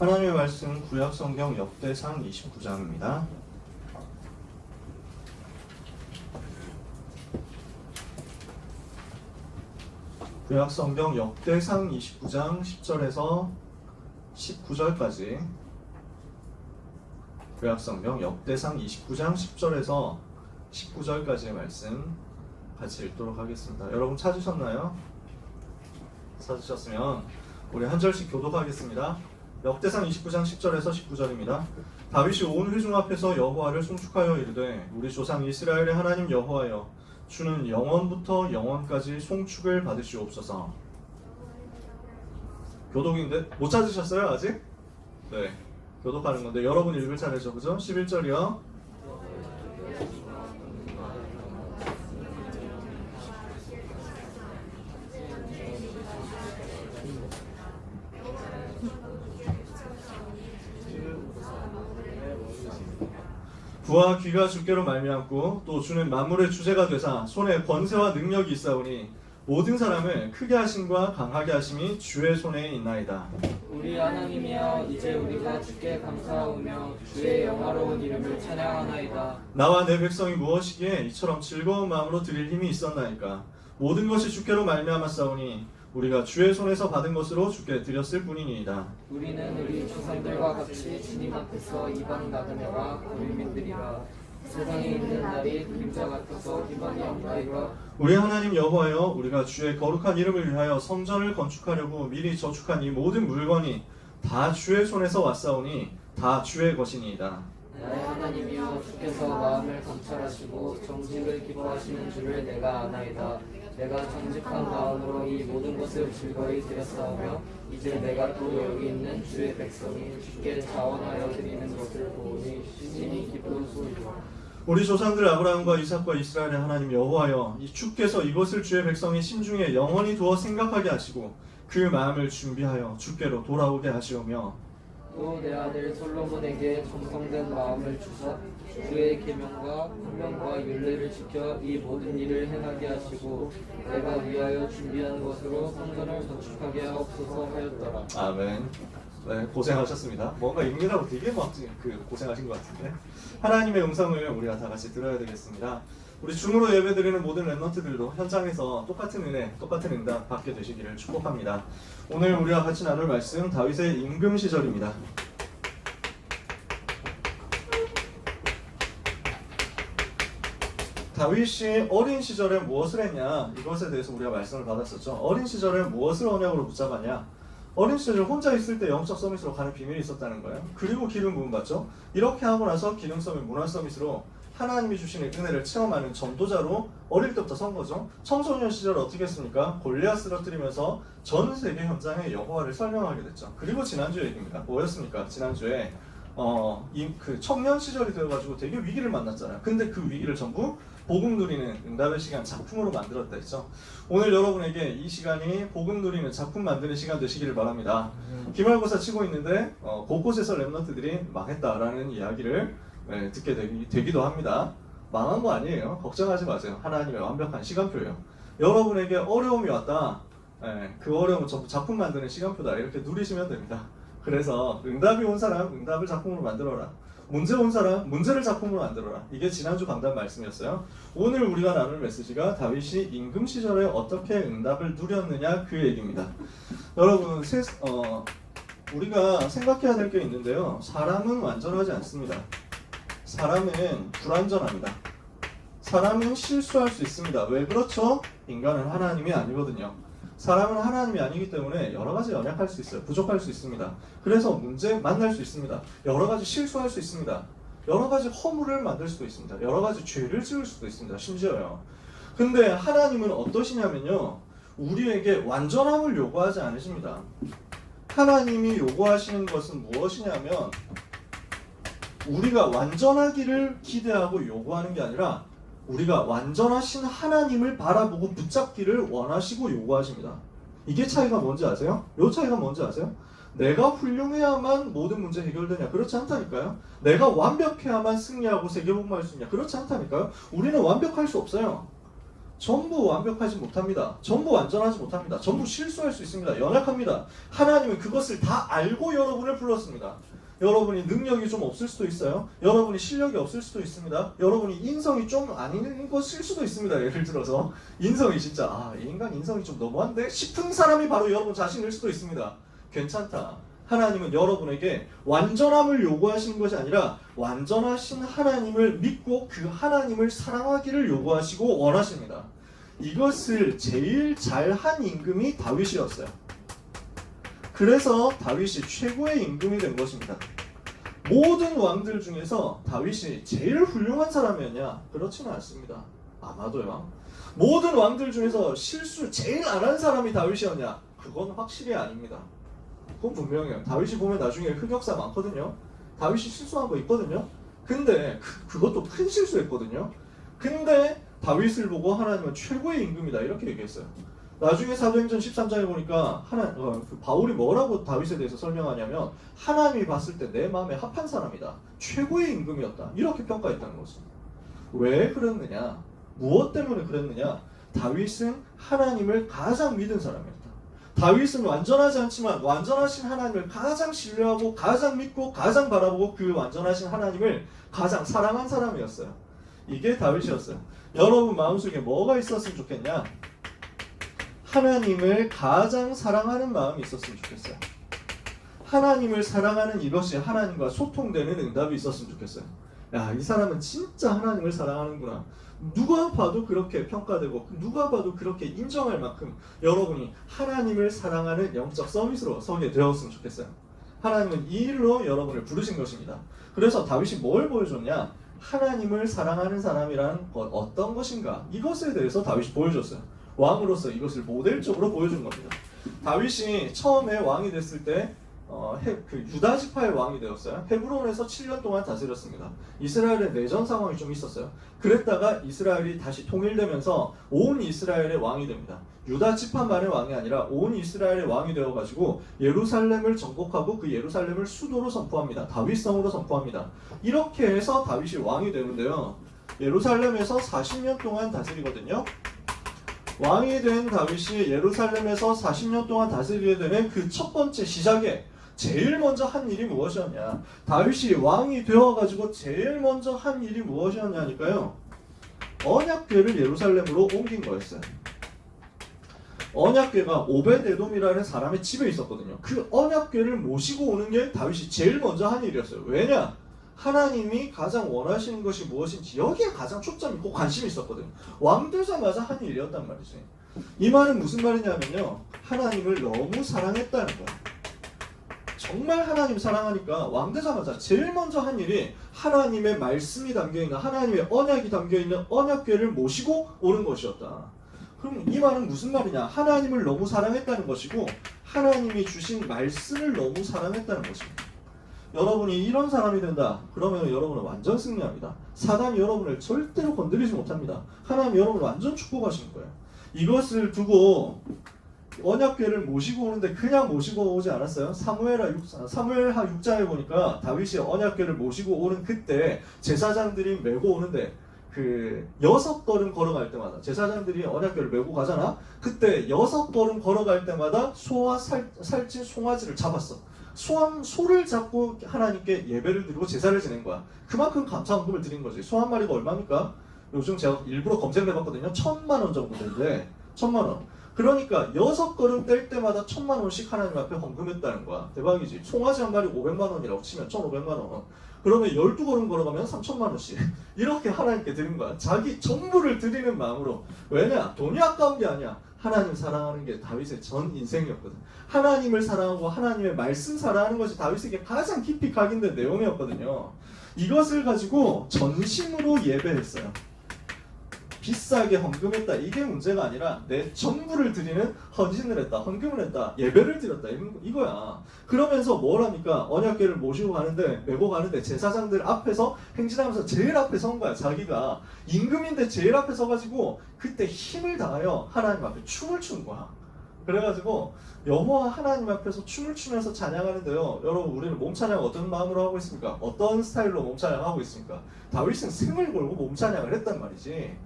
하나님의 말씀 구약 성경 역대상 29장입니다. 구약 성경 역대상 29장 10절에서 19절까지. 구약 성경 역대상 29장 10절에서 19절까지의 말씀 같이 읽도록 하겠습니다. 여러분 찾으셨나요? 찾으셨으면 우리 한 절씩 교독하겠습니다. 역대상 29장 10절에서 19절입니다. 다윗이 온 회중 앞에서 여호와를 송축하여 이르되 우리 조상 이스라엘의 하나님 여호와여 주는 영원부터 영원까지 송축을 받으시옵소서. 교독인데 못 찾으셨어요 아직? 네, 교독하는 건데 여러분 읽을 차례죠, 그죠? 11절이요. 부와 귀가 주께로 말미암고 또 주는 만물의 주제가 되사 손에 권세와 능력이 있사오니 모든 사람을 크게 하심과 강하게 하심이 주의 손에 있나이다. 우리 하나님이여 이제 우리가 주께 감사하오며 주의 영화로운 이름을 찬양하나이다. 나와 내 백성이 무엇이기에 이처럼 즐거운 마음으로 드릴 힘이 있었나이까. 모든 것이 주께로 말미암았사오니 우리가 주의 손에서 받은 것으로 주께 드렸을 뿐이니이다. 우리는 우리 조상들과 같이 주님 앞에서 이방 나그네와 거민민들이라. 세상에 있는 날이 그림자 같아서 희망이 없나이다. 우리 하나님 여호와여 우리가 주의 거룩한 이름을 위하여 성전을 건축하려고 미리 저축한 이 모든 물건이 다 주의 손에서 왔사오니 다 주의 것이니이다. 나의 하나님이여 주께서 마음을 감찰하시고 정직을 기뻐하시는 줄을 내가 아나이다. 내가 정직한 마음으로 이 모든 것을 즐거이 드렸사오며 이제 내가 또 여기 있는 주의 백성이 주께 자원하여 드리는 것을 보니 심히 기쁘소이다. 우리 조상들 아브라함과 이삭과 이스라엘의 하나님 여호와여 이 주께서 이것을 주의 백성의 심중에 영원히 두어 생각하게 하시고 그 마음을 준비하여 주께로 돌아오게 하시오며 또 내 아들 솔로몬에게 정성된 마음을 주사 주의 계명과 훈명과 율례를 지켜 이 모든 일을 행하게 하시고 내가 위하여 준비한 것으로 성전을 건축하게 하옵소서 하였더라. 아멘. 네, 고생하셨습니다. 뭔가 읽느라고 되게 막 고생하신 것 같은데 하나님의 음성을 우리가 다 같이 들어야 되겠습니다. 우리 줌으로 예배드리는 모든 랩런트들도 현장에서 똑같은 은혜, 똑같은 응답 받게 되시기를 축복합니다. 오늘 우리가 같이 나눌 말씀 다윗의 임금 시절입니다. 다윗이 어린 시절에 무엇을 했냐, 이것에 대해서 우리가 말씀을 받았었죠. 어린 시절에 무엇을 언약으로 붙잡았냐, 어린 시절 혼자 있을 때 영적 서밋으로 가는 비밀이 있었다는 거예요. 그리고 기름 부음 받죠. 이렇게 하고 나서 기능 서밋, 문화 서밋으로 하나님이 주시는 은혜를 체험하는 전도자로 어릴 때부터 선 거죠. 청소년 시절 어떻게 했습니까? 골리앗 쓰러뜨리면서 전 세계 현장에 여호와를 설명하게 됐죠. 그리고 지난주 얘기입니다. 뭐였습니까? 지난주에 그 청년 시절이 되어가지고 되게 위기를 만났잖아요. 근데 그 위기를 전부 복음 누리는 응답의 시간 작품으로 만들었다 했죠. 오늘 여러분에게 이 시간이 복음 누리는 작품 만드는 시간 되시기를 바랍니다. 기말고사 치고 있는데 곳곳에서 랩런트들이 망했다라는 이야기를 듣게 되기도 합니다. 망한 거 아니에요. 걱정하지 마세요. 하나님의 완벽한 시간표예요. 여러분에게 어려움이 왔다. 그 어려움은 전부 작품 만드는 시간표다. 이렇게 누리시면 됩니다. 그래서 응답이 온 사람 응답을 작품으로 만들어라. 문제 온 사람 문제를 작품으로 만들어라. 이게 지난주 강단 말씀이었어요. 오늘 우리가 나눌 메시지가 다윗이 임금 시절에 어떻게 응답을 누렸느냐 그 얘기입니다. 여러분 우리가 생각해야 될 게 있는데요. 사람은 완전하지 않습니다. 사람은 불완전합니다. 사람은 실수할 수 있습니다. 왜 그렇죠? 인간은 하나님이 아니거든요. 사람은 하나님이 아니기 때문에 여러 가지 연약할 수 있어요. 부족할 수 있습니다. 그래서 문제 만날 수 있습니다. 여러 가지 실수할 수 있습니다. 여러 가지 허물을 만들 수도 있습니다. 여러 가지 죄를 지을 수도 있습니다. 심지어요. 근데 하나님은 어떠시냐면요. 우리에게 완전함을 요구하지 않으십니다. 하나님이 요구하시는 것은 무엇이냐면 우리가 완전하기를 기대하고 요구하는 게 아니라 우리가 완전하신 하나님을 바라보고 붙잡기를 원하시고 요구하십니다. 이게 차이가 뭔지 아세요? 이 차이가 뭔지 아세요? 내가 훌륭해야만 모든 문제 해결되냐? 그렇지 않다니까요. 내가 완벽해야만 승리하고 세계복음할 수 있냐? 그렇지 않다니까요. 우리는 완벽할 수 없어요. 전부 완벽하지 못합니다. 전부 완전하지 못합니다. 전부 실수할 수 있습니다. 연약합니다. 하나님은 그것을 다 알고 여러분을 불렀습니다. 여러분이 능력이 좀 없을 수도 있어요. 여러분이 실력이 없을 수도 있습니다. 여러분이 인성이 좀 아닌 것일 수도 있습니다. 예를 들어서 인성이 진짜 이 인간 인성이 좀 너무한데 싶은 사람이 바로 여러분 자신일 수도 있습니다. 괜찮다. 하나님은 여러분에게 완전함을 요구하시는 것이 아니라 완전하신 하나님을 믿고 그 하나님을 사랑하기를 요구하시고 원하십니다. 이것을 제일 잘한 임금이 다윗이었어요. 그래서 다윗이 최고의 임금이 된 것입니다. 모든 왕들 중에서 다윗이 제일 훌륭한 사람이었냐? 그렇지는 않습니다. 아마도요. 모든 왕들 중에서 실수 제일 안 한 사람이 다윗이었냐? 그건 확실히 아닙니다. 그건 분명해요. 다윗이 보면 나중에 흑역사 많거든요. 다윗이 실수한 거 있거든요. 근데 그것도 큰 실수했거든요. 근데 다윗을 보고 하나님은 최고의 임금이다 이렇게 얘기했어요. 나중에 사도행전 13장에 보니까 바울이 뭐라고 다윗에 대해서 설명하냐면 하나님이 봤을 때 내 마음에 합한 사람이다. 최고의 임금이었다. 이렇게 평가했다는 거죠. 왜 그랬느냐? 무엇 때문에 그랬느냐? 다윗은 하나님을 가장 믿은 사람이었다. 다윗은 완전하지 않지만 완전하신 하나님을 가장 신뢰하고 가장 믿고 가장 바라보고 그 완전하신 하나님을 가장 사랑한 사람이었어요. 이게 다윗이었어요. 여러분 마음속에 뭐가 있었으면 좋겠냐? 하나님을 가장 사랑하는 마음이 있었으면 좋겠어요. 하나님을 사랑하는 이것이 하나님과 소통되는 응답이 있었으면 좋겠어요. 야, 이 사람은 진짜 하나님을 사랑하는구나. 누가 봐도 그렇게 평가되고 누가 봐도 그렇게 인정할 만큼 여러분이 하나님을 사랑하는 영적 서밋으로 서게 되었으면 좋겠어요. 하나님은 이 일로 여러분을 부르신 것입니다. 그래서 다윗이 뭘 보여줬냐? 하나님을 사랑하는 사람이란 것 어떤 것인가? 이것에 대해서 다윗이 보여줬어요. 왕으로서 이것을 모델적으로 보여준 겁니다. 다윗이 처음에 왕이 됐을 때 유다 지파의 왕이 되었어요. 헤브론에서 7년 동안 다스렸습니다. 이스라엘의 내전 상황이 좀 있었어요. 그랬다가 이스라엘이 다시 통일되면서 온 이스라엘의 왕이 됩니다. 유다 지파만의 왕이 아니라 온 이스라엘의 왕이 되어가지고 예루살렘을 정복하고 그 예루살렘을 수도로 선포합니다. 다윗성으로 선포합니다. 이렇게 해서 다윗이 왕이 되는데요. 예루살렘에서 40년 동안 다스리거든요. 왕이 된 다윗이 예루살렘에서 40년 동안 다스리게 되는 그 첫 번째 시작에 제일 먼저 한 일이 무엇이었냐? 다윗이 왕이 되어가지고 제일 먼저 한 일이 무엇이었냐니까요. 언약궤를 예루살렘으로 옮긴 거였어요. 언약궤가 오벳에돔이라는 사람의 집에 있었거든요. 그 언약궤를 모시고 오는 게 다윗이 제일 먼저 한 일이었어요. 왜냐? 하나님이 가장 원하시는 것이 무엇인지 여기에 가장 초점이 있고 관심이 있었거든요. 왕 되자마자 한 일이었단 말이지. 이 말은 무슨 말이냐면요. 하나님을 너무 사랑했다는 거야. 정말 하나님 사랑하니까 왕 되자마자 제일 먼저 한 일이 하나님의 말씀이 담겨있는 하나님의 언약이 담겨있는 언약궤를 모시고 오는 것이었다. 그럼 이 말은 무슨 말이냐? 하나님을 너무 사랑했다는 것이고 하나님이 주신 말씀을 너무 사랑했다는 것입니다. 여러분이 이런 사람이 된다. 그러면 여러분은 완전 승리합니다. 사단이 여러분을 절대로 건드리지 못합니다. 하나님이 여러분을 완전 축복하시는 거예요. 이것을 두고 언약궤를 모시고 오는데 그냥 모시고 오지 않았어요. 사무엘하 6장에 보니까 다윗이 언약궤를 모시고 오는 그때 제사장들이 메고 오는데 그 6걸음 걸어갈 때마다 제사장들이 언약궤를 메고 가잖아. 그때 6걸음 걸어갈 때마다 소와 살찐 송아지를 잡았어. 소를 잡고 하나님께 예배를 드리고 제사를 지낸 거야. 그만큼 감사헌금을 드린 거지. 소 한 마리가 얼마입니까? 요즘 제가 일부러 검색을 해봤거든요. 1,000만 원 정도 되는데 1,000만 원. 그러니까 6걸음 뗄 때마다 1,000만 원씩 하나님 앞에 헌금했다는 거야. 대박이지. 송아지 한 마리 500만 원이라고 치면 1,500만 원. 그러면 12걸음 걸어가면 3,000만 원씩 이렇게 하나님께 드린 거야. 자기 전부를 드리는 마음으로. 왜냐? 돈이 아까운 게 아니야. 하나님 사랑하는 게 다윗의 전 인생이었거든. 하나님을 사랑하고 하나님의 말씀 사랑하는 것이 다윗에게 가장 깊이 각인된 내용이었거든요. 이것을 가지고 전심으로 예배했어요. 비싸게 헌금했다. 이게 문제가 아니라 내 전부를 드리는 헌신을 했다. 헌금을 했다. 예배를 드렸다. 이거야. 그러면서 뭘 합니까? 언약궤를 모시고 가는데 메고 가는데 제사장들 앞에서 행진하면서 제일 앞에 선 거야. 자기가 임금인데 제일 앞에 서가지고 그때 힘을 다하여 하나님 앞에 춤을 추는 거야. 그래가지고 여호와 하나님 앞에서 춤을 추면서 찬양하는데요. 여러분 우리는 몸 찬양 어떤 마음으로 하고 있습니까? 어떤 스타일로 몸 찬양하고 있습니까? 다윗은 승을 걸고 몸 찬양을 했단 말이지.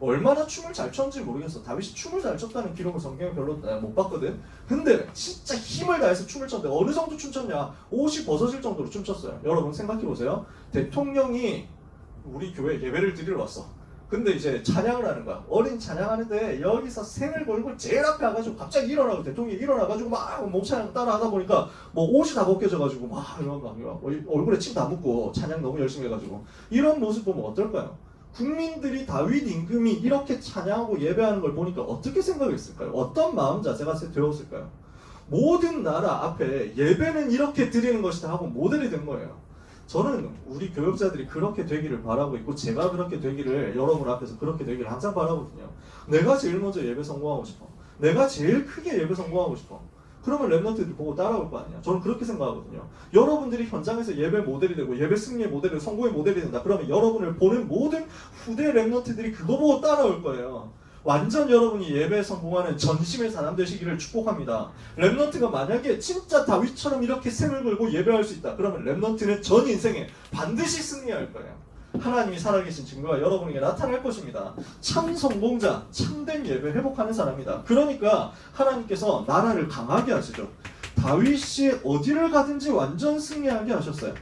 얼마나 춤을 잘 췄는지 모르겠어. 다윗이 춤을 잘 췄다는 기록을 성경에 별로 못 봤거든. 근데 진짜 힘을 다해서 춤을 췄는데 어느 정도 춤췄냐? 옷이 벗어질 정도로 춤췄어요. 여러분 생각해보세요. 대통령이 우리 교회 예배를 드리러 왔어. 근데 이제 찬양을 하는 거야. 어린 찬양하는데 여기서 생을 걸고 제일 앞에 와가지고 갑자기 일어나고 대통령이 일어나가지고 막 몸찬양 따라 하다 보니까 뭐 옷이 다 벗겨져가지고 막 이런 거 얼굴에 침 다 묻고 찬양 너무 열심히 해가지고 이런 모습 보면 어떨까요? 국민들이 다윗 임금이 이렇게 찬양하고 예배하는 걸 보니까 어떻게 생각했을까요? 어떤 마음 자세가 되었을까요? 모든 나라 앞에 예배는 이렇게 드리는 것이다 하고 모델이 된 거예요. 저는 우리 교육자들이 그렇게 되기를 바라고 있고 제가 그렇게 되기를 여러분 앞에서 그렇게 되기를 항상 바라거든요. 내가 제일 먼저 예배 성공하고 싶어. 내가 제일 크게 예배 성공하고 싶어. 그러면 랩런트들이 보고 따라올 거 아니야. 저는 그렇게 생각하거든요. 여러분들이 현장에서 예배 모델이 되고 예배 승리의 모델이 성공의 모델이 된다. 그러면 여러분을 보는 모든 후대 랩런트들이 그거 보고 따라올 거예요. 완전 여러분이 예배에 성공하는 전심의 사람 되시기를 축복합니다. 랩넌트가 만약에 진짜 다윗처럼 이렇게 생을 걸고 예배할 수 있다. 그러면 랩넌트는 전 인생에 반드시 승리할 거예요. 하나님이 살아계신 증거가 여러분에게 나타날 것입니다. 참 성공자, 참된 예배 회복하는 사람이다. 그러니까 하나님께서 나라를 강하게 하시죠. 다윗이 어디를 가든지 완전 승리하게 하셨어요.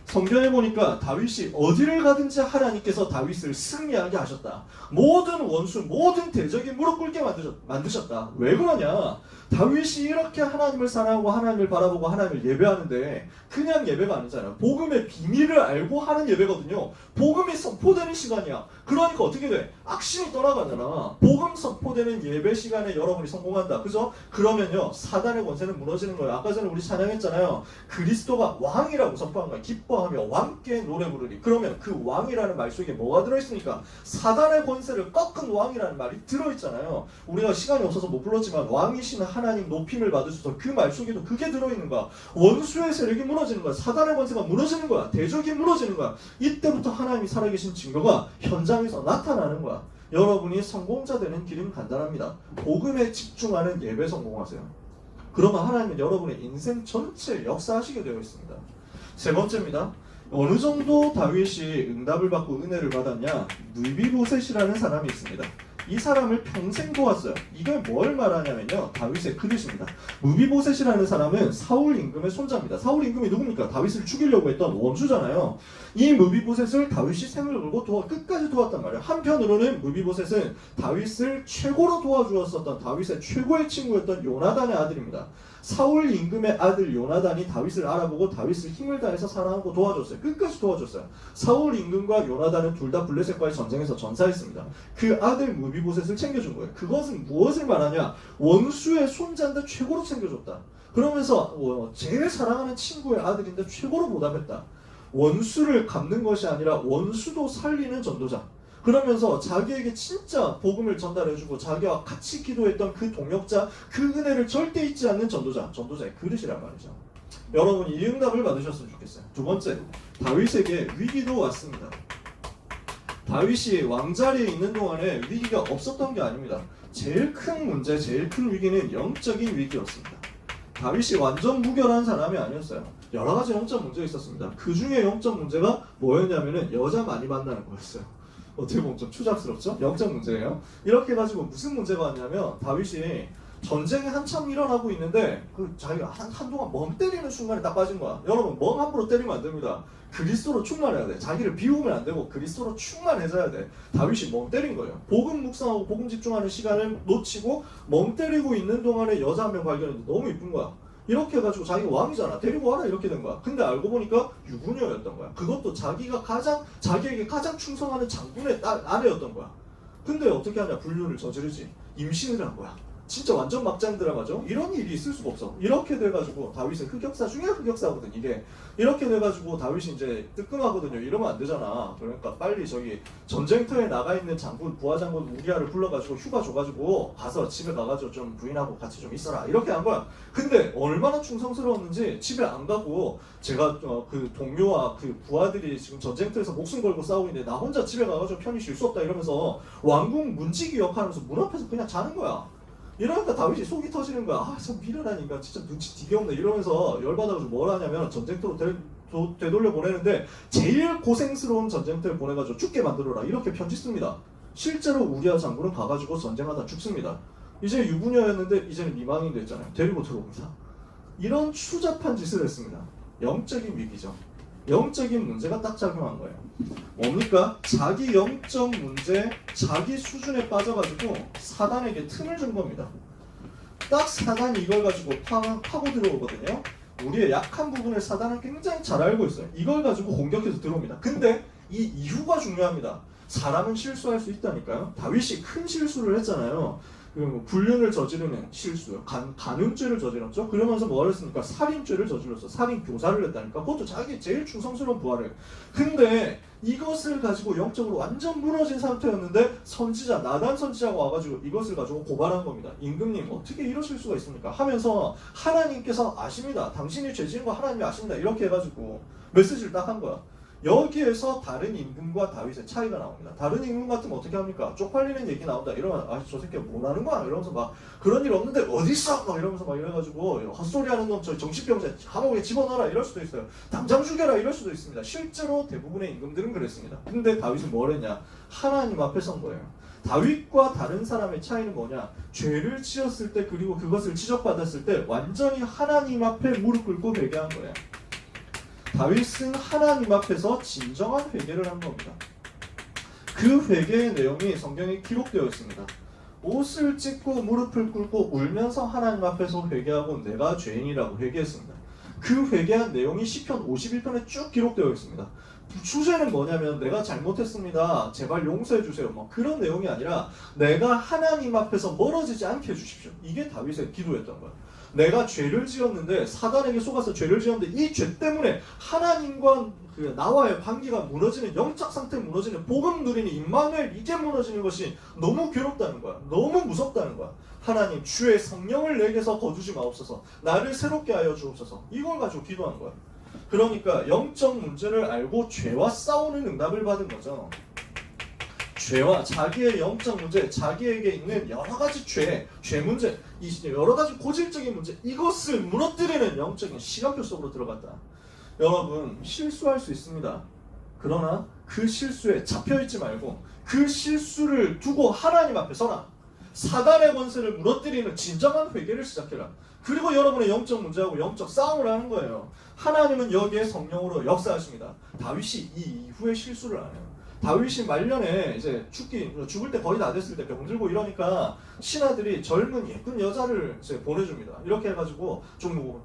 성경에 보니까 다윗이 어디를 가든지 하나님께서 다윗을 승리하게 하셨다. 모든 원수, 모든 대적이 무릎 꿇게 만드셨다. 왜 그러냐? 다윗이 이렇게 하나님을 사랑하고 하나님을 바라보고 하나님을 예배하는데 그냥 예배가 아니잖아요. 복음의 비밀을 알고 하는 예배거든요. 복음이 선포되는 시간이야. 그러니까 어떻게 돼? 악신이 떠나가잖아. 복음 선포되는 예배 시간에 여러분이 성공한다. 그죠? 그러면요 사단의 권세는 무너지는 거예요. 아까 전에 우리 찬양했잖아요. 그리스도가 왕이라고 선포한 거야. 기뻐하며 왕께 노래 부르리. 그러면 그 왕이라는 말 속에 뭐가 들어있습니까? 사단의 권세를 꺾은 왕이라는 말이 들어있잖아요. 우리가 시간이 없어서 못 불렀지만 왕이신 하나님 높임을 받으셔서 그 말 속에도 그게 들어있는 거야. 원수의 세력이 무너지는 거야. 사단의 권세가 무너지는 거야. 대적이 무너지는 거야. 이때부터 하나님이 살아계신 증거가 현장에서 나타나는 거야. 여러분이 성공자 되는 길은 간단합니다. 복음에 집중하는 예배 성공하세요. 그러면 하나님은 여러분의 인생 전체 역사하시게 되어 있습니다. 세 번째입니다. 어느 정도 다윗이 응답을 받고 은혜를 받았냐? 느비보셋이라는 사람이 있습니다. 이 사람을 평생 도왔어요. 이게 뭘 말하냐면요, 다윗의 그릇입니다. 느비보셋이라는 사람은 사울 임금의 손자입니다. 사울 임금이 누굽니까? 다윗을 죽이려고 했던 원수잖아요. 이 느비보셋을 다윗이 생을 걸고 끝까지 도왔단 말이에요. 한편으로는 느비보셋은 다윗을 최고로 도와주었었던 다윗의 최고의 친구였던 요나단의 아들입니다. 사울 임금의 아들 요나단이 다윗을 알아보고 다윗을 힘을 다해서 사랑하고 도와줬어요. 끝까지 도와줬어요. 사울 임금과 요나단은 둘 다 블레셋과의 전쟁에서 전사했습니다. 그 아들 느비보셋을 챙겨준 거예요. 그것은 무엇을 말하냐? 원수의 손자인데 최고로 챙겨줬다. 그러면서 제일 사랑하는 친구의 아들인데 최고로 보답했다. 원수를 갚는 것이 아니라 원수도 살리는 전도자. 그러면서 자기에게 진짜 복음을 전달해주고 자기와 같이 기도했던 그 동역자, 그 은혜를 절대 잊지 않는 전도자의 그릇이란 말이죠. 여러분이 이 응답을 받으셨으면 좋겠어요. 두 번째, 다윗에게 위기도 왔습니다. 다윗이 왕자리에 있는 동안에 위기가 없었던 게 아닙니다. 제일 큰 문제, 제일 큰 위기는 영적인 위기였습니다. 다윗이 완전 무결한 사람이 아니었어요. 여러 가지 영적 문제가 있었습니다. 그 중에 영적 문제가 뭐였냐면은 여자 많이 만나는 거였어요. 어떻게 보면 좀 추잡스럽죠? 영적 문제예요. 이렇게 해가지고 무슨 문제가 왔냐면 다윗이 전쟁이 한참 일어나고 있는데 자기가 한동안 멍 때리는 순간에 딱 빠진 거야. 여러분 멍 함부로 때리면 안 됩니다. 그리스도로 충만해야 돼. 자기를 비우면 안 되고 그리스도로 충만해져야 돼. 다윗이 멍 때린 거예요. 복음 묵상하고 복음 집중하는 시간을 놓치고 멍 때리고 있는 동안에 여자 한 명 발견했는데 너무 이쁜 거야. 이렇게 해가지고 자기가 왕이잖아. 데리고 와라 이렇게 된 거야. 근데 알고 보니까 유부녀였던 거야. 그것도 자기에게 가장 충성하는 장군의 아내였던 거야. 근데 어떻게 하냐? 불륜을 저지르지. 임신을 한 거야. 진짜 완전 막장 드라마죠. 이런 일이 있을 수가 없어. 이렇게 돼가지고 다윗은 흑역사 중에 흑역사거든 이게. 이렇게 돼가지고 다윗이 이제 뜨끔하거든요. 이러면 안 되잖아. 그러니까 빨리 저기 전쟁터에 나가 있는 장군, 부하 장군 우리아를 불러가지고 휴가 줘가지고 가서 집에 가가지고 좀 부인하고 같이 좀 있어라. 이렇게 한 거야. 근데 얼마나 충성스러웠는지 집에 안 가고 제가 그 동료와 그 부하들이 지금 전쟁터에서 목숨 걸고 싸우고 있는데 나 혼자 집에 가가지고 편히 쉴 수 없다 이러면서 왕궁 문지기 역하면서 문 앞에서 그냥 자는 거야. 이러니까 다윗이 속이 터지는 거야. 아, 참 미련하니까 진짜 눈치 되게 없네. 이러면서 열받아가지고 뭘 하냐면 전쟁터로 되돌려 보내는데 제일 고생스러운 전쟁터를 보내가지고 죽게 만들어라. 이렇게 편지 씁니다. 실제로 우리아 장군은 가가지고 전쟁하다 죽습니다. 이제 유부녀였는데 이제는 미망인 됐잖아요. 데리고 들어옵니다. 이런 추잡한 짓을 했습니다. 영적인 위기죠. 영적인 문제가 딱 작용한 거예요. 뭡니까? 자기 영적 문제, 자기 수준에 빠져가지고 사단에게 틈을 준 겁니다. 딱 사단이 이걸 가지고 파고 들어오거든요. 우리의 약한 부분을 사단은 굉장히 잘 알고 있어요. 이걸 가지고 공격해서 들어옵니다. 근데 이 이유가 중요합니다. 사람은 실수할 수 있다니까요. 다윗이 큰 실수를 했잖아요. 불륜을 저지르는 실수, 간음죄를 저질렀죠. 그러면서 뭐 했습니까? 살인죄를 저질렀어. 살인 교사를 했다니까. 그것도 자기 제일 충성스러운 부하를. 근데 이것을 가지고 영적으로 완전 무너진 상태였는데 선지자, 나단 선지자가 와가지고 이것을 가지고 고발한 겁니다. 임금님 어떻게 이러실 수가 있습니까? 하면서 하나님께서 아십니다. 당신이 죄 지은 거 하나님이 아십니다. 이렇게 해가지고 메시지를 딱 한 거야. 여기에서 다른 임금과 다윗의 차이가 나옵니다. 다른 임금 같으면 어떻게 합니까? 쪽팔리는 얘기 나온다. 이러면 저 새끼가 뭐라는 거야? 이러면서 막 그런 일 없는데 어디 있어? 막 이러면서 막 이래가지고 헛소리하는 놈 저 정신병자 감옥에 집어넣어라 이럴 수도 있어요. 당장 죽여라 이럴 수도 있습니다. 실제로 대부분의 임금들은 그랬습니다. 근데 다윗은 뭘 했냐? 하나님 앞에 선 거예요. 다윗과 다른 사람의 차이는 뭐냐? 죄를 지었을 때 그리고 그것을 지적받았을 때 완전히 하나님 앞에 무릎 꿇고 회개한 거예요. 다윗은 하나님 앞에서 진정한 회개를 한 겁니다. 그 회개의 내용이 성경에 기록되어 있습니다. 옷을 찢고 무릎을 꿇고 울면서 하나님 앞에서 회개하고 내가 죄인이라고 회개했습니다. 그 회개한 내용이 시편 51편에 쭉 기록되어 있습니다. 주제는 뭐냐면 내가 잘못했습니다. 제발 용서해 주세요. 뭐 그런 내용이 아니라 내가 하나님 앞에서 멀어지지 않게 해주십시오. 이게 다윗의 기도였던 거예요. 내가 죄를 지었는데 사단에게 속아서 죄를 지었는데 이 죄 때문에 하나님과 나와의 관계가 무너지는 영적 상태 무너지는 복음 누리는 임마누엘 이게 무너지는 것이 너무 괴롭다는 거야. 너무 무섭다는 거야. 하나님 주의 성령을 내게서 거두지 마옵소서. 나를 새롭게 하여 주옵소서. 이걸 가지고 기도한 거야. 그러니까 영적 문제를 알고 죄와 싸우는 응답을 받은 거죠. 죄와 자기의 영적 문제, 자기에게 있는 여러 가지 죄 문제, 이 여러 가지 고질적인 문제, 이것을 무너뜨리는 영적인 시간표 속으로 들어갔다. 여러분, 실수할 수 있습니다. 그러나 그 실수에 잡혀있지 말고 그 실수를 두고 하나님 앞에 서라. 사단의 권세를 무너뜨리는 진정한 회개를 시작해라. 그리고 여러분의 영적 문제하고 영적 싸움을 하는 거예요. 하나님은 여기에 성령으로 역사하십니다. 다윗이 이 이후에 실수를 안 해요. 다윗이 말년에 이제 죽을 때 거의 다 됐을 때 병들고 이러니까 신하들이 젊은 예쁜 여자를 이제 보내줍니다. 이렇게 해가지고 좀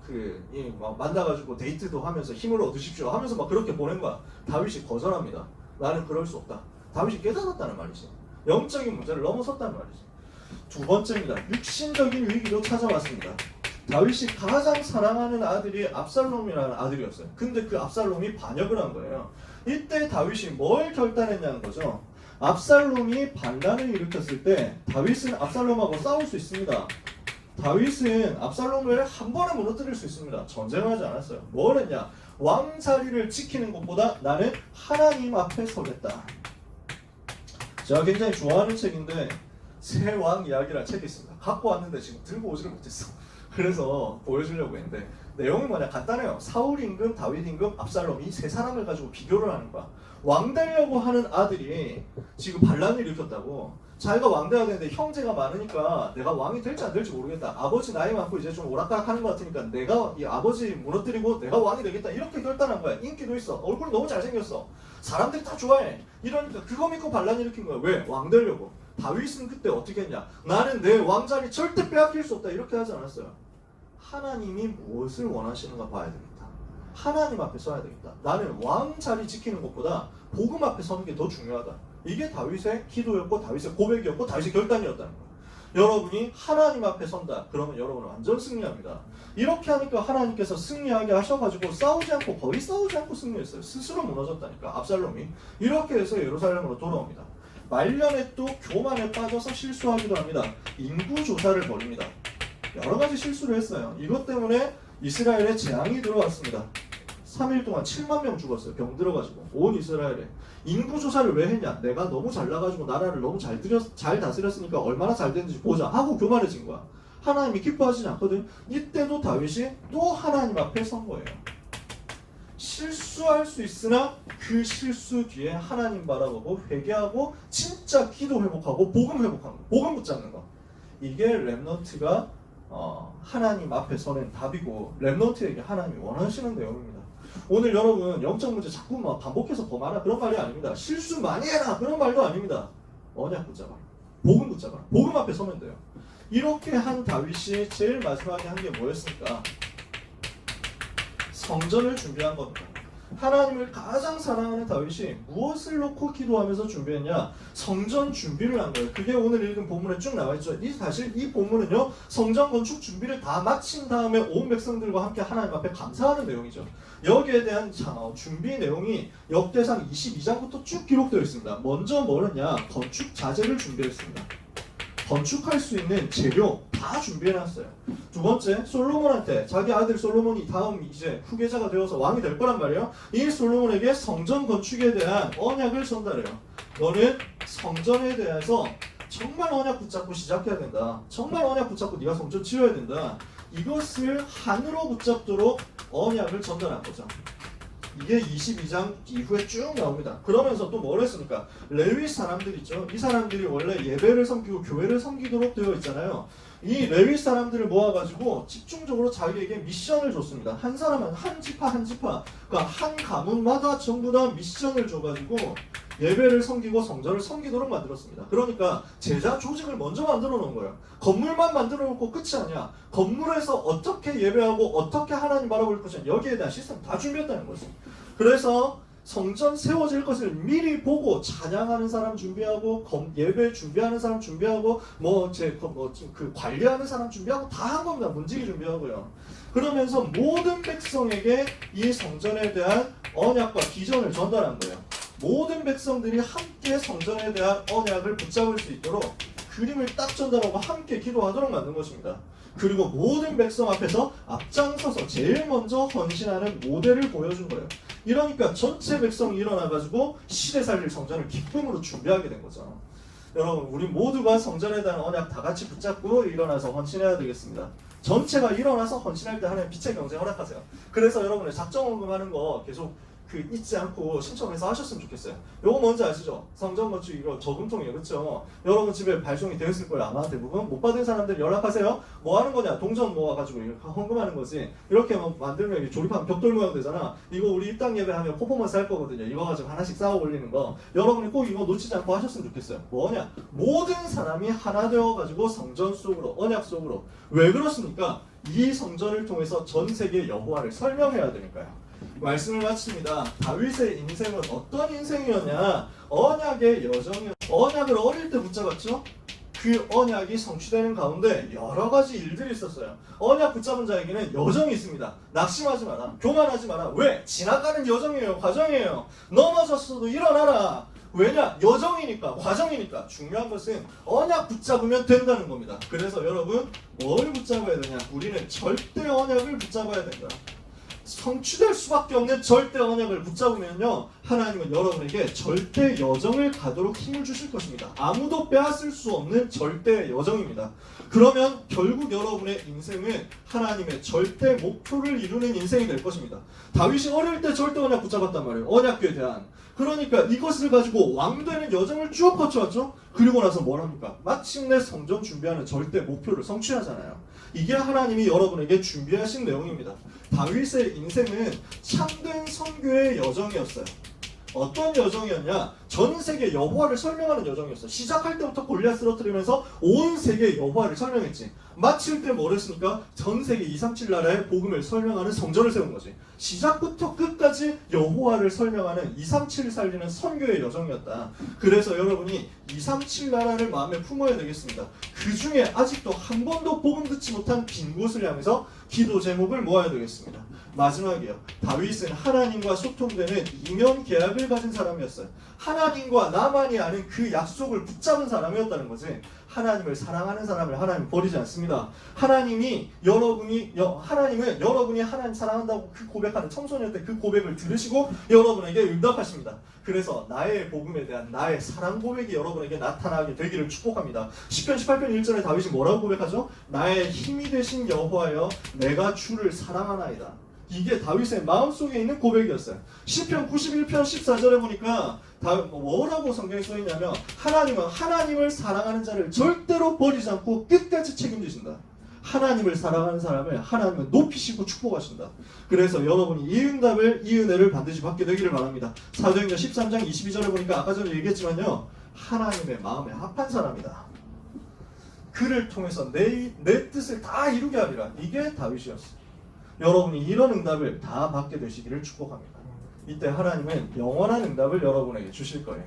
만나가지고 데이트도 하면서 힘을 얻으십시오 하면서 막 그렇게 보낸 거야. 다윗이 거절합니다. 나는 그럴 수 없다. 다윗이 깨달았다는 말이지. 영적인 문제를 넘어섰다는 말이지. 두 번째입니다. 육신적인 위기도 찾아왔습니다. 다윗이 가장 사랑하는 아들이 압살롬이라는 아들이었어요. 근데 그 압살롬이 반역을 한 거예요. 이때 다윗이 뭘 결단했냐는 거죠. 압살롬이 반란을 일으켰을 때 다윗은 압살롬하고 싸울 수 있습니다. 다윗은 압살롬을 한 번에 무너뜨릴 수 있습니다. 전쟁을 하지 않았어요. 뭘 했냐? 왕 자리를 지키는 것보다 나는 하나님 앞에 서겠다. 제가 굉장히 좋아하는 책인데 새 왕 이야기라는 책이 있습니다. 갖고 왔는데 지금 들고 오지를 못했어. 그래서 보여주려고 했는데 내용이 뭐냐 간단해요. 사울 임금, 다윗 임금, 압살롬 이 세 사람을 가지고 비교를 하는 거야. 왕 되려고 하는 아들이 지금 반란을 일으켰다고. 자기가 왕 돼야 되는데 형제가 많으니까 내가 왕이 될지 안 될지 모르겠다. 아버지 나이 많고 이제 좀 오락가락하는 것 같으니까 내가 이 아버지 무너뜨리고 내가 왕이 되겠다. 이렇게 결단한 거야. 인기도 있어. 얼굴 너무 잘생겼어. 사람들이 다 좋아해. 이러니까 그거 믿고 반란 일으킨 거야. 왜? 왕 되려고. 다윗은 그때 어떻게 했냐? 나는 내 왕자리 절대 빼앗길 수 없다. 이렇게 하지 않았어요. 하나님이 무엇을 원하시는가 봐야 되겠다. 하나님 앞에 서야 되겠다. 나는 왕자리 지키는 것보다 복음 앞에 서는 게 더 중요하다. 이게 다윗의 기도였고 다윗의 고백이었고 다윗의 결단이었다는 거예요. 여러분이 하나님 앞에 선다. 그러면 여러분은 완전 승리합니다. 이렇게 하니까 하나님께서 승리하게 하셔가지고 싸우지 않고 거의 싸우지 않고 승리했어요. 스스로 무너졌다니까 압살롬이. 이렇게 해서 예루살렘으로 돌아옵니다. 말년에 또 교만에 빠져서 실수하기도 합니다. 인구조사를 벌입니다. 여러 가지 실수를 했어요. 이것 때문에 이스라엘에 재앙이 들어왔습니다. 3일 동안 7만 명 죽었어요. 병 들어가지고 온 이스라엘에. 인구조사를 왜 했냐? 내가 너무 잘나가지고 나라를 너무 잘 다스렸으니까 얼마나 잘 됐는지 보자 하고 교만해진 거야. 하나님이 기뻐하시지 않거든. 이때도 다윗이 또 하나님 앞에 선 거예요. 실수할 수 있으나 그 실수 뒤에 하나님 바라보고 회개하고 진짜 진짜 기도 회복하고 복음 회복하는 거, 복음 붙잡는 거. 이게 렘넌트가 하나님 앞에 서는 답이고 렘넌트에게 하나님이 원하시는 내용입니다. 오늘 여러분 영적 문제 자꾸 막 반복해서 더 많아 그런 말이 아닙니다. 실수 많이 해라 그런 말도 아닙니다. 언약 붙잡아라. 복음 붙잡아라. 복음 앞에 서면 돼요. 이렇게 한 다윗이 제일 마지막에 한 게 뭐였습니까? 성전을 준비한 겁니다. 하나님을 가장 사랑하는 다윗이 무엇을 놓고 기도하면서 준비했냐? 성전 준비를 한 거예요. 그게 오늘 읽은 본문에 쭉 나와 있죠. 사실 이 본문은요, 성전 건축 준비를 다 마친 다음에 온 백성들과 함께 하나님 앞에 감사하는 내용이죠. 여기에 대한 준비 내용이 역대상 22장부터 쭉 기록되어 있습니다. 먼저 뭐였냐? 건축 자재를 준비했습니다. 건축할 수 있는 재료 다 준비해놨어요. 두 번째, 솔로몬한테 자기 아들 솔로몬이 다음 이제 후계자가 되어서 왕이 될 거란 말이에요. 이 솔로몬에게 성전 건축에 대한 언약을 전달해요. 너는 성전에 대해서 정말 언약 붙잡고 시작해야 된다. 정말 언약 붙잡고 네가 성전 지어야 된다. 이것을 한으로 붙잡도록 언약을 전달한 거죠. 이게 22장 이후에 쭉 나옵니다. 그러면서 또 뭘 했습니까? 레위 사람들 있죠. 이 사람들이 원래 예배를 섬기고 교회를 섬기도록 되어 있잖아요. 이 레위 사람들을 모아가지고 집중적으로 자기에게 미션을 줬습니다. 한 사람은 한 지파 한 지파, 그러니까 한 가문마다 전부 다 미션을 줘가지고 예배를 섬기고 성전을 섬기도록 만들었습니다. 그러니까 제자 조직을 먼저 만들어 놓은 거예요. 건물만 만들어 놓고 끝이 아니야. 건물에서 어떻게 예배하고 어떻게 하나님 바라볼 것이냐, 여기에 대한 시스템 다 준비했다는 거죠. 그래서 성전 세워질 것을 미리 보고 찬양하는 사람 준비하고 예배 준비하는 사람 준비하고 그 관리하는 사람 준비하고 다 한 겁니다. 문지기 준비하고요. 그러면서 모든 백성에게 이 성전에 대한 언약과 비전을 전달한 거예요. 모든 백성들이 함께 성전에 대한 언약을 붙잡을 수 있도록 그림을 딱 전달하고 함께 기도하도록 만든 것입니다. 그리고 모든 백성 앞에서 앞장서서 제일 먼저 헌신하는 모델을 보여준 거예요. 이러니까 전체 백성이 일어나가지고 시대 살릴 성전을 기쁨으로 준비하게 된 거죠. 여러분, 우리 모두가 성전에 대한 언약 다 같이 붙잡고 일어나서 헌신해야 되겠습니다. 전체가 일어나서 헌신할 때 하나님 빛의 경제 허락하세요. 그래서 여러분의 작정 헌금하는 거 계속 잊지 않고 신청해서 하셨으면 좋겠어요. 요거 뭔지 아시죠? 성전 건축 이거 저금통이에요. 그렇죠? 여러분 집에 발송이 되어 있을 거예요. 아마 대부분. 못 받은 사람들 연락하세요. 뭐 하는 거냐? 동전 모아가지고 헌금하는 거지. 이렇게 만들면 이렇게 조립하면 벽돌 모양 되잖아. 이거 우리 입당 예배하면 퍼포먼스 할 거거든요. 이거 가지고 하나씩 쌓아 올리는 거. 여러분이 꼭 이거 놓치지 않고 하셨으면 좋겠어요. 뭐냐? 모든 사람이 하나 되어가지고 성전 속으로, 언약 속으로. 왜 그렇습니까? 이 성전을 통해서 전 세계 여호와를 설명해야 되니까요. 말씀을 마칩니다. 다윗의 인생은 어떤 인생이었냐? 언약의 여정이었어요. 언약을 어릴 때 붙잡았죠? 그 언약이 성취되는 가운데 여러 가지 일들이 있었어요. 언약 붙잡은 자에게는 여정이 있습니다. 낙심하지 마라. 교만하지 마라. 왜? 지나가는 여정이에요. 과정이에요. 넘어졌어도 일어나라. 왜냐? 여정이니까, 과정이니까. 중요한 것은 언약 붙잡으면 된다는 겁니다. 그래서 여러분, 뭘 붙잡아야 되냐? 우리는 절대 언약을 붙잡아야 된다. 성취될 수밖에 없는 절대 언약을 붙잡으면요, 하나님은 여러분에게 절대 여정을 가도록 힘을 주실 것입니다. 아무도 빼앗을 수 없는 절대 여정입니다. 그러면 결국 여러분의 인생은 하나님의 절대 목표를 이루는 인생이 될 것입니다. 다윗이 어릴 때 절대 언약 붙잡았단 말이에요. 언약궤에 대한. 그러니까 이것을 가지고 왕되는 여정을 쭉 거쳐왔죠. 그리고 나서 뭘 합니까? 마침내 성전 준비하는 절대 목표를 성취하잖아요. 이게 하나님이 여러분에게 준비하신 내용입니다. 다윗의 인생은 참된 선교의 여정이었어요. 어떤 여정이었냐? 전 세계 여호와를 설명하는 여정이었어요. 시작할 때부터 골리앗 쓰러뜨리면서 온 세계 여호와를 설명했지. 마칠 때 뭘 했습니까? 전 세계 237 나라의 복음을 설명하는 성전을 세운 거지. 시작부터 끝까지 여호와를 설명하는 237 살리는 선교의 여정이었다. 그래서 여러분이 237 나라를 마음에 품어야 되겠습니다. 그 중에 아직도 한 번도 복음 듣지 못한 빈 곳을 향해서 기도 제목을 모아야 되겠습니다. 마지막이요. 다윗은 하나님과 소통되는 이면 계약을 가진 사람이었어요. 하나님과 나만이 아는 그 약속을 붙잡은 사람이었다는 거지. 하나님을 사랑하는 사람을 하나님 버리지 않습니다. 하나님은 여러분이 하나님 사랑한다고 그 고백하는 청소년 때 그 고백을 들으시고 여러분에게 응답하십니다. 그래서 나의 복음에 대한 나의 사랑 고백이 여러분에게 나타나게 되기를 축복합니다. 시편 18편 1절에 다윗이 뭐라고 고백하죠? 나의 힘이 되신 여호와여, 내가 주를 사랑하나이다. 이게 다윗의 마음속에 있는 고백이었어요. 시편 91편 14절에 보니까 뭐라고 성경에 써있냐면 하나님은 하나님을 사랑하는 자를 절대로 버리지 않고 끝까지 책임지신다. 하나님을 사랑하는 사람을 하나님은 높이시고 축복하신다. 그래서 여러분이 이 응답을, 이 은혜를 반드시 받게 되기를 바랍니다. 사도행전 13장 22절에 보니까 아까 전에 얘기했지만요, 하나님의 마음에 합한 사람이다. 그를 통해서 내 뜻을 다 이루게 하리라. 이게 다윗이었어요. 여러분이 이런 응답을 다 받게 되시기를 축복합니다. 이때 하나님은 영원한 응답을 여러분에게 주실 거예요.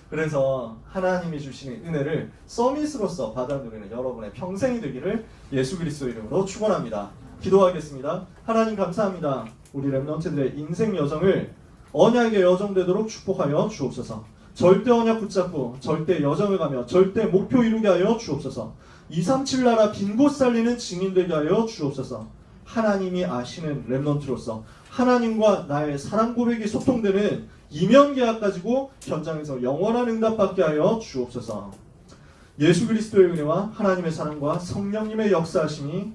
그래서 하나님이 주시는 은혜를 서밋으로서 받아 누리는 여러분의 평생이 되기를 예수 그리스도 이름으로 축원합니다. 기도하겠습니다. 하나님 감사합니다. 우리 렘넌트들의 인생 여정을 언약의 여정 되도록 축복하여 주옵소서. 절대 언약 붙잡고 절대 여정을 가며 절대 목표 이루게 하여 주옵소서. 237 나라 빈 곳 살리는 증인 되게 하여 주옵소서. 하나님이 아시는 렘넌트로서 하나님과 나의 사랑 고백이 소통되는 이면 계약 가지고 현장에서 영원한 응답 받게 하여 주옵소서. 예수 그리스도의 은혜와 하나님의 사랑과 성령님의 역사하심이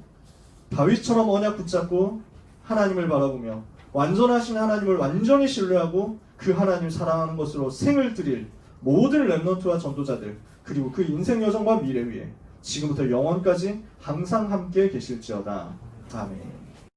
다윗처럼 언약 붙잡고 하나님을 바라보며 완전하신 하나님을 완전히 신뢰하고 그 하나님 사랑하는 것으로 생을 드릴 모든 렘넌트와 전도자들, 그리고 그 인생 여정과 미래 위에 지금부터 영원까지 항상 함께 계실지어다. 아멘.